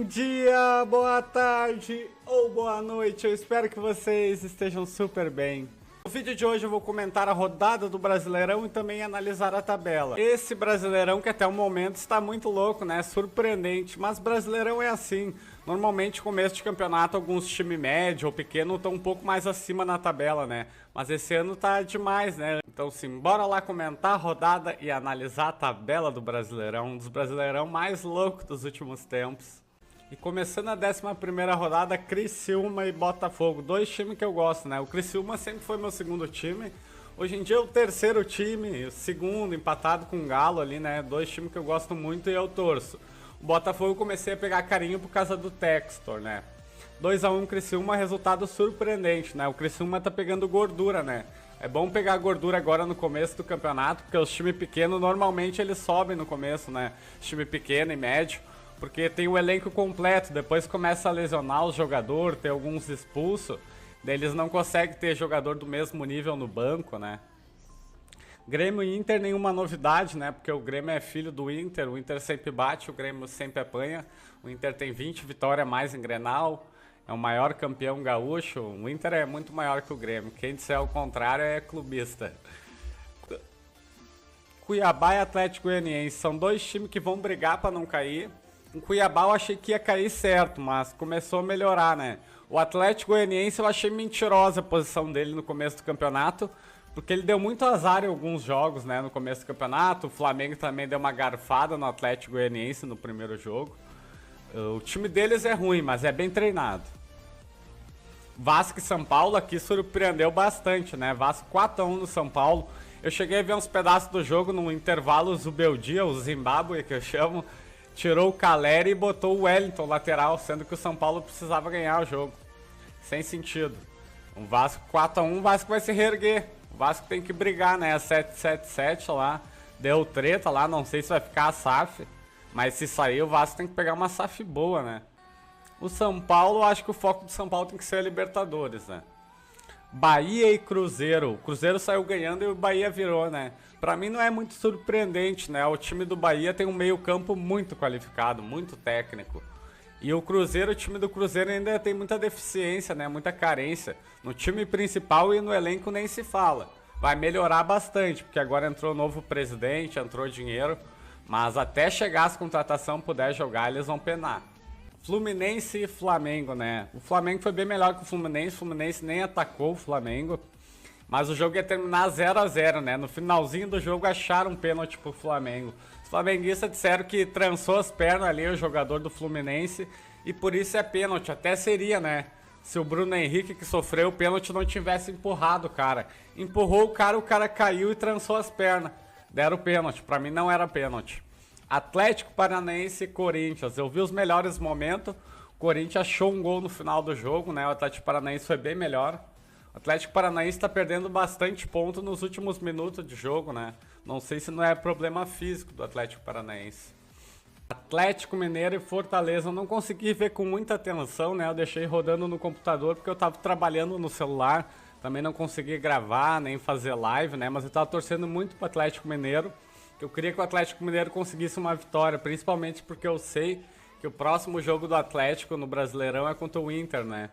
dia, boa tarde ou boa noite, eu espero que vocês estejam super bem. No vídeo de hoje eu vou comentar a rodada do Brasileirão e também analisar a tabela. Esse Brasileirão que até o momento está muito louco, né? Surpreendente, mas Brasileirão é assim. Normalmente começo de campeonato alguns times médio ou pequeno estão um pouco mais acima na tabela, né? Mas esse ano tá demais, né? Então sim, bora lá comentar a rodada e analisar a tabela do Brasileirão, um dos Brasileirão mais loucos dos últimos tempos. E começando a 11ª rodada, Criciúma e Botafogo, dois times que eu gosto, né? O Criciúma sempre foi meu segundo time, hoje em dia é o terceiro time, o segundo, empatado com o Galo ali, né? Dois times que eu gosto muito e eu torço. O Botafogo eu comecei a pegar carinho por causa do Textor, né? 2-1 Criciúma, resultado surpreendente, né? O Criciúma tá pegando gordura, né? É bom pegar gordura agora no começo do campeonato, porque os times pequenos normalmente eles sobem no começo, né? Time pequeno e médio. Porque tem o elenco completo, depois começa a lesionar os jogadores, tem alguns expulsos, daí eles não conseguem ter jogador do mesmo nível no banco, né? Grêmio e Inter nenhuma novidade, né? Porque o Grêmio é filho do Inter, o Inter sempre bate, o Grêmio sempre apanha. O Inter tem 20 vitórias a mais em Grenal, é o maior campeão gaúcho, o Inter é muito maior que o Grêmio, quem disser o contrário é clubista. Cuiabá e Atlético Goianiense são dois times que vão brigar para não cair. O Cuiabá eu achei que ia cair certo, mas começou a melhorar, né? O Atlético Goianiense eu achei mentirosa a posição dele no começo do campeonato, porque ele deu muito azar em alguns jogos, né, no começo do campeonato. O Flamengo também deu uma garfada no Atlético Goianiense no primeiro jogo. O time deles é ruim, mas é bem treinado. Vasco e São Paulo aqui surpreendeu bastante, né? Vasco 4-1 no São Paulo. Eu cheguei a ver uns pedaços do jogo no intervalo Zubeldia, o Zimbábue que eu chamo. Tirou o Caleri e botou o Wellington lateral, sendo que o São Paulo precisava ganhar o jogo. Sem sentido. O Vasco 4-1, o Vasco vai se reerguer. O Vasco tem que brigar, né? A 7-7-7 lá. Deu treta lá, não sei se vai ficar a SAF. Mas se sair, o Vasco tem que pegar uma SAF boa, né? O São Paulo, acho que o foco do São Paulo tem que ser a Libertadores, né? Bahia e Cruzeiro. O Cruzeiro saiu ganhando e o Bahia virou, né? Pra mim não é muito surpreendente, né? O time do Bahia tem um meio-campo muito qualificado, muito técnico. E o Cruzeiro, o time do Cruzeiro ainda tem muita deficiência, né? Muita carência. No time principal e no elenco nem se fala. Vai melhorar bastante, porque agora entrou novo presidente, entrou dinheiro. Mas até chegar as contratações, puder jogar, eles vão penar. Fluminense e Flamengo, né? O Flamengo foi bem melhor que o Fluminense nem atacou o Flamengo. Mas o jogo ia terminar 0-0, né? No finalzinho do jogo acharam um pênalti pro Flamengo. Os flamenguistas disseram que trançou as pernas ali o jogador do Fluminense e por isso é pênalti. Até seria, né? Se o Bruno Henrique que sofreu o pênalti não tivesse empurrado o cara. Empurrou o cara caiu e trançou as pernas. Deram o pênalti. Pra mim não era pênalti. Atlético Paranaense e Corinthians. Eu vi os melhores momentos. O Corinthians achou um gol no final do jogo, né? O Atlético Paranaense foi bem melhor. O Atlético Paranaense está perdendo bastante ponto nos últimos minutos de jogo, né? Não sei se não é problema físico do Atlético Paranaense. Atlético Mineiro e Fortaleza, eu não consegui ver com muita atenção, né? Eu deixei rodando no computador porque eu estava trabalhando no celular. Também não consegui gravar, nem fazer live, né? Mas eu estava torcendo muito para o Atlético Mineiro. Que eu queria que o Atlético Mineiro conseguisse uma vitória, principalmente porque eu sei que o próximo jogo do Atlético no Brasileirão é contra o Inter, né?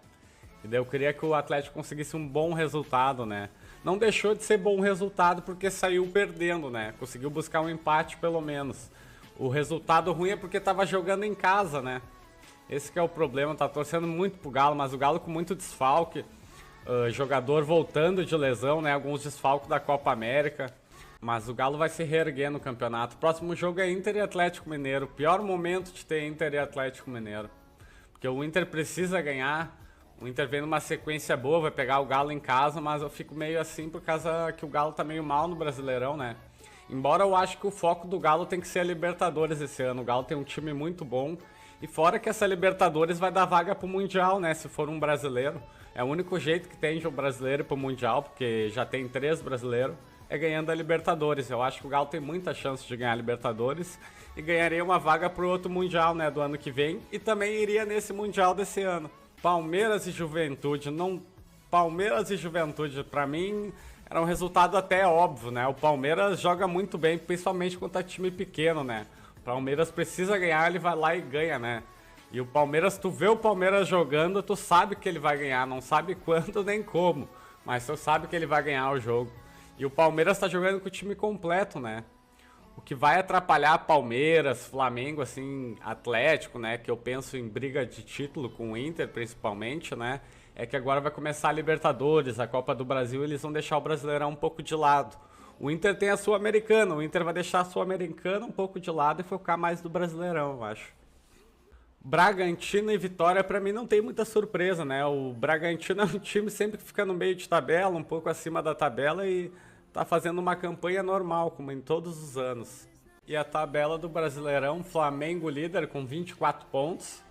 E daí eu queria que o Atlético conseguisse um bom resultado, né? Não deixou de ser bom resultado porque saiu perdendo, né? Conseguiu buscar um empate pelo menos. O resultado ruim é porque tava jogando em casa, né? Esse que é o problema, tá torcendo muito pro Galo, mas o Galo com muito desfalque. Jogador voltando de lesão, né? Alguns desfalques da Copa América. Mas o Galo vai se reerguer no campeonato. O próximo jogo é Inter e Atlético Mineiro. Pior momento de ter Inter e Atlético Mineiro. Porque o Inter precisa ganhar. O Inter vem numa sequência boa, vai pegar o Galo em casa, mas eu fico meio assim por causa que o Galo tá meio mal no Brasileirão, né? Embora eu acho que o foco do Galo tem que ser a Libertadores esse ano. O Galo tem um time muito bom. E fora que essa Libertadores vai dar vaga pro Mundial, né? Se for um brasileiro. É o único jeito que tem de um brasileiro ir pro Mundial, porque já tem 3 brasileiros. É ganhando a Libertadores. Eu acho que o Galo tem muita chance de ganhar a Libertadores e ganharia uma vaga pro outro Mundial, né, do ano que vem, e também iria nesse Mundial desse ano. Palmeiras e Juventude, Palmeiras e Juventude, pra mim, era um resultado até óbvio, né? O Palmeiras joga muito bem, principalmente contra time pequeno, né? O Palmeiras precisa ganhar, ele vai lá e ganha, né? E o Palmeiras, tu vê o Palmeiras jogando, tu sabe que ele vai ganhar, não sabe quando nem como, mas tu sabe que ele vai ganhar o jogo. E o Palmeiras tá jogando com o time completo, né? O que vai atrapalhar Palmeiras, Flamengo, assim, Atlético, né? Que eu penso em briga de título com o Inter, principalmente, né? É que agora vai começar a Libertadores, a Copa do Brasil, eles vão deixar o Brasileirão um pouco de lado. O Inter tem a Sul-Americana, o Inter vai deixar a Sul-Americana um pouco de lado e focar mais no Brasileirão, eu acho. Bragantino e Vitória, pra mim, não tem muita surpresa, né? O Bragantino é um time sempre que fica no meio de tabela, um pouco acima da tabela e tá fazendo uma campanha normal, como em todos os anos. E a tabela do Brasileirão, Flamengo líder com 24 pontos,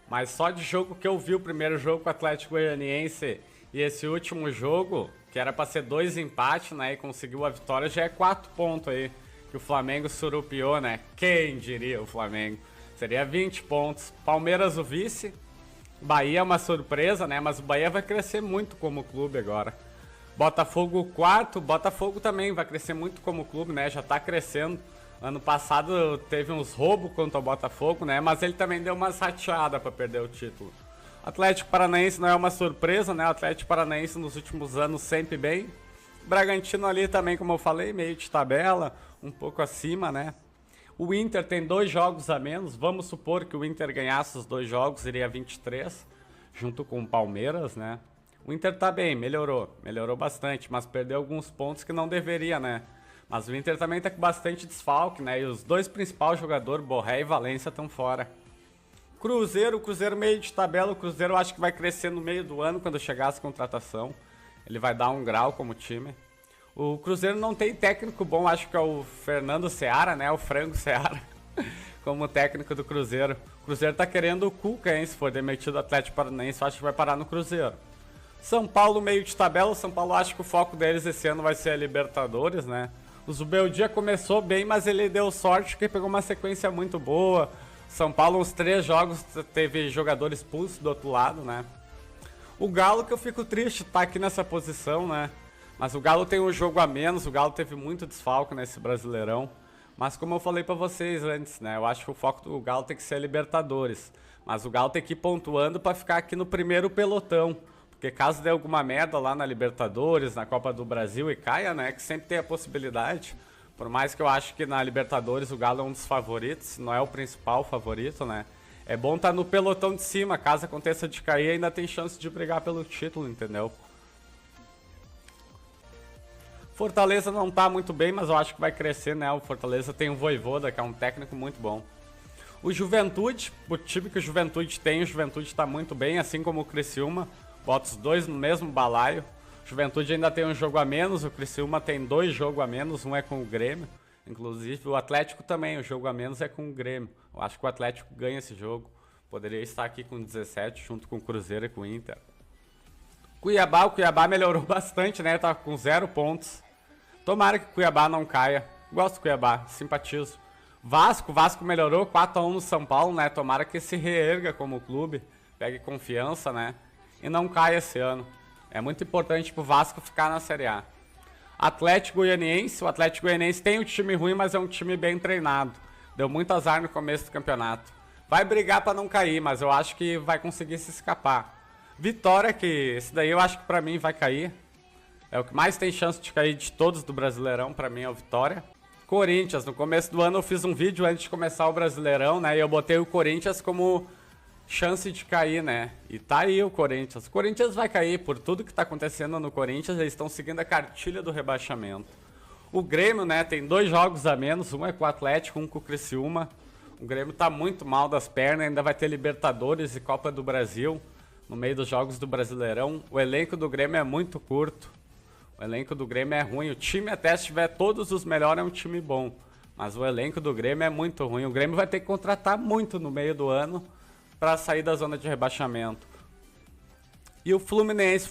mas só de jogo que eu vi, o primeiro jogo com o Atlético Goianiense e esse último jogo, que era pra ser 2 empates, né, e conseguiu a vitória, já é 4 pontos aí, que o Flamengo surupiou, né? Quem diria o Flamengo? Seria 20 pontos. Palmeiras o vice. Bahia é uma surpresa, né? Mas o Bahia vai crescer muito como clube agora. Botafogo o quarto. Botafogo também vai crescer muito como clube, né? Já tá crescendo. Ano passado teve uns roubos contra o Botafogo, né? Mas ele também deu uma rateada para perder o título. Atlético Paranaense não é uma surpresa, né? O Atlético Paranaense nos últimos anos sempre bem. Bragantino ali também, como eu falei, meio de tabela, um pouco acima, né? O Inter tem 2 jogos a menos, vamos supor que o Inter ganhasse os 2 jogos, iria 23, junto com o Palmeiras, né? O Inter tá bem, melhorou bastante, mas perdeu alguns pontos que não deveria, né? Mas o Inter também tá com bastante desfalque, né? E os 2 principais jogadores, Borré e Valência, estão fora. Cruzeiro meio de tabela, o Cruzeiro eu acho que vai crescer no meio do ano, quando chegar as contratação. Ele vai dar um grau como time. O Cruzeiro não tem técnico bom, acho que é o Fernando Seara, né? O Frango Seara, como técnico do Cruzeiro. O Cruzeiro tá querendo o Cuca, hein? Se for demitido do Atlético Paranaense, acho que vai parar no Cruzeiro. São Paulo meio de tabela, o São Paulo acho que o foco deles esse ano vai ser a Libertadores, né? O Zubeldia começou bem, mas ele deu sorte porque pegou uma sequência muito boa. São Paulo, uns 3 jogos, teve jogador expulso do outro lado, né? O Galo, que eu fico triste, tá aqui nessa posição, né? Mas o Galo tem um jogo a menos, o Galo teve muito desfalque nesse Brasileirão. Mas como eu falei pra vocês antes, né? Eu acho que o foco do Galo tem que ser a Libertadores. Mas o Galo tem que ir pontuando pra ficar aqui no primeiro pelotão. Porque caso dê alguma merda lá na Libertadores, na Copa do Brasil e caia, né? Que sempre tem a possibilidade. Por mais que eu acho que na Libertadores o Galo é um dos favoritos, não é o principal favorito, né? É bom estar no pelotão de cima, caso aconteça de cair, ainda tem chance de brigar pelo título, entendeu? Fortaleza não tá muito bem, mas eu acho que vai crescer, né? O Fortaleza tem o Vojvoda, que é um técnico muito bom. O Juventude, o time que o Juventude tem, o Juventude tá muito bem, assim como o Criciúma. Bota os 2 no mesmo balaio. O Juventude ainda tem um jogo a menos, o Criciúma tem 2 jogos a menos, um é com o Grêmio. Inclusive o Atlético também, o jogo a menos é com o Grêmio. Eu acho que o Atlético ganha esse jogo. Poderia estar aqui com 17, junto com o Cruzeiro e com o Inter. O Cuiabá melhorou bastante, né? Tá com 0 pontos. Tomara que o Cuiabá não caia. Gosto do Cuiabá, simpatizo. Vasco melhorou, 4-1 no São Paulo, né? Tomara que se reerga como clube, pegue confiança, né? E não caia esse ano. É muito importante pro Vasco ficar na Série A. Atlético Goianiense, o Atlético Goianiense tem um time ruim, mas é um time bem treinado. Deu muito azar no começo do campeonato. Vai brigar pra não cair, mas eu acho que vai conseguir se escapar. Vitória, que esse daí eu acho que pra mim vai cair. É o que mais tem chance de cair de todos do Brasileirão, pra mim é o Vitória. Corinthians, no começo do ano eu fiz um vídeo antes de começar o Brasileirão, né? E eu botei o Corinthians como chance de cair, né? E tá aí o Corinthians. O Corinthians vai cair por tudo que tá acontecendo no Corinthians, eles estão seguindo a cartilha do rebaixamento. O Grêmio, né, tem 2 jogos a menos, um é com o Atlético, um com o Criciúma. O Grêmio tá muito mal das pernas, ainda vai ter Libertadores e Copa do Brasil no meio dos jogos do Brasileirão. O elenco do Grêmio é muito curto. O elenco do Grêmio é ruim. O time, até se tiver todos os melhores, é um time bom. Mas o elenco do Grêmio é muito ruim. O Grêmio vai ter que contratar muito no meio do ano para sair da zona de rebaixamento. E o Fluminense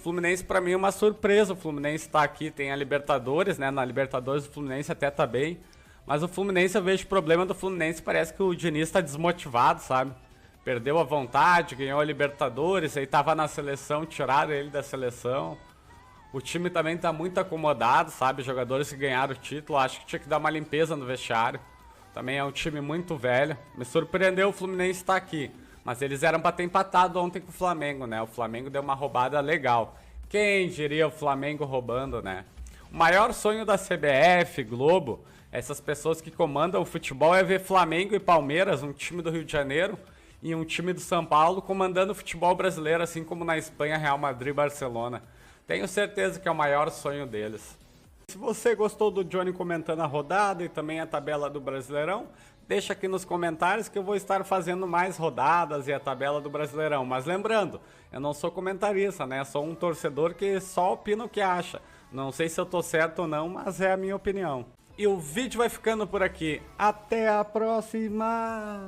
para mim é uma surpresa. O Fluminense tá aqui, tem a Libertadores, né? Na Libertadores o Fluminense até tá bem. Mas o Fluminense, eu vejo o problema do Fluminense, parece que o Diniz tá desmotivado, sabe? Perdeu a vontade, ganhou a Libertadores, aí tava na seleção, tiraram ele da seleção. O time também tá muito acomodado, sabe? Jogadores que ganharam o título, acho que tinha que dar uma limpeza no vestiário. Também é um time muito velho. Me surpreendeu o Fluminense estar aqui. Mas eles eram para ter empatado ontem com o Flamengo, né? O Flamengo deu uma roubada legal. Quem diria o Flamengo roubando, né? O maior sonho da CBF, Globo, essas pessoas que comandam o futebol é ver Flamengo e Palmeiras, um time do Rio de Janeiro, e um time do São Paulo comandando o futebol brasileiro, assim como na Espanha, Real Madrid e Barcelona. Tenho certeza que é o maior sonho deles. Se você gostou do Johnny comentando a rodada e também a tabela do Brasileirão, deixa aqui nos comentários que eu vou estar fazendo mais rodadas e a tabela do Brasileirão. Mas lembrando, eu não sou comentarista, né? Sou um torcedor que só opina o que acha. Não sei se eu tô certo ou não, mas é a minha opinião. E o vídeo vai ficando por aqui. Até a próxima!